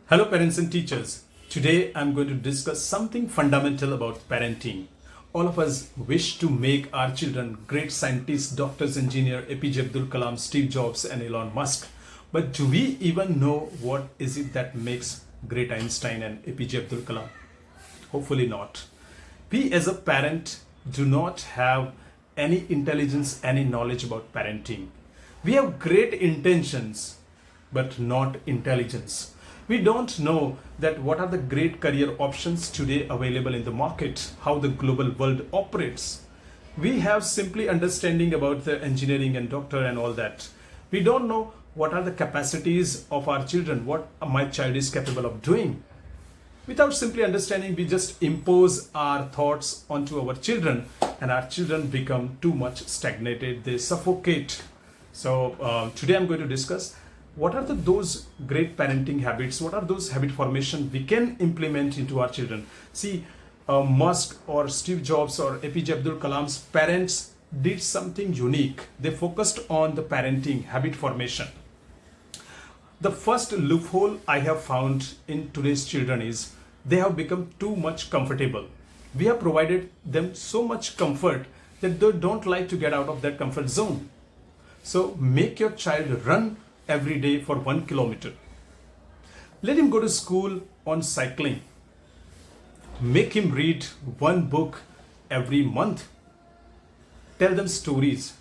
Hello parents and teachers. Today I'm going to discuss something fundamental about parenting. All of us wish to make our children great scientists, doctors, engineers, APJ Abdul Kalam, Steve Jobs and Elon Musk. But do we even know what is it that makes great Einstein and APJ Abdul Kalam? Hopefully not. We as a parent do not have any intelligence, any knowledge about parenting. We have great intentions, but not intelligence. We don't know that what are the great career options today available in the market, how the global world operates. We have simply understanding about the engineering and doctor and all that. We don't know what are the capacities of our children, what my child is capable of doing. Without simply understanding, we just impose our thoughts onto our children, and our children become too much stagnated, they suffocate. So today I'm going to discuss what are those great parenting habits, what are those habit formation we can implement into our children. See, Musk or Steve Jobs or APJ Abdul Kalam's parents did something unique. They focused on the parenting habit formation. The first loophole I have found in today's children is they have become too much comfortable. We have provided them so much comfort that they don't like to get out of that comfort zone. So make your child run every day for 1 kilometer. Let him go to school on cycling. Make him read one book every month. Tell them stories.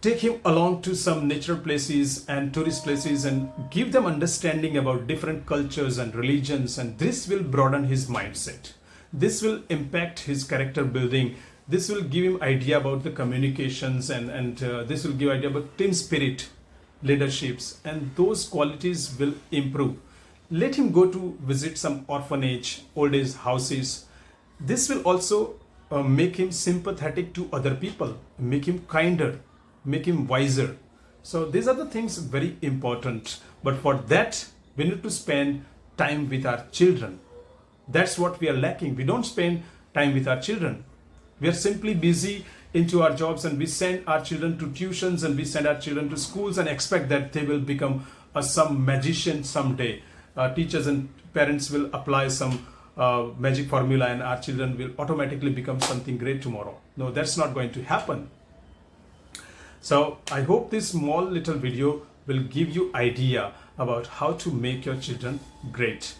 Take him along to some natural places and tourist places and give them understanding about different cultures and religions, and this will broaden his mindset. This will impact his character building. This will give him idea about the communications and this will give idea about team spirit, leaderships, and those qualities will improve. Let him go to visit some orphanage, old age houses. This will also make him sympathetic to other people, make him kinder, make him wiser. So these are the things very important. But for that, we need to spend time with our children. That's what we are lacking. We don't spend time with our children. We are simply busy into our jobs, and we send our children to tuitions and we send our children to schools and expect that they will become some magician someday. Teachers and parents will apply some magic formula and our children will automatically become something great tomorrow. No, that's not going to happen. So I hope this small little video will give you idea about how to make your children great.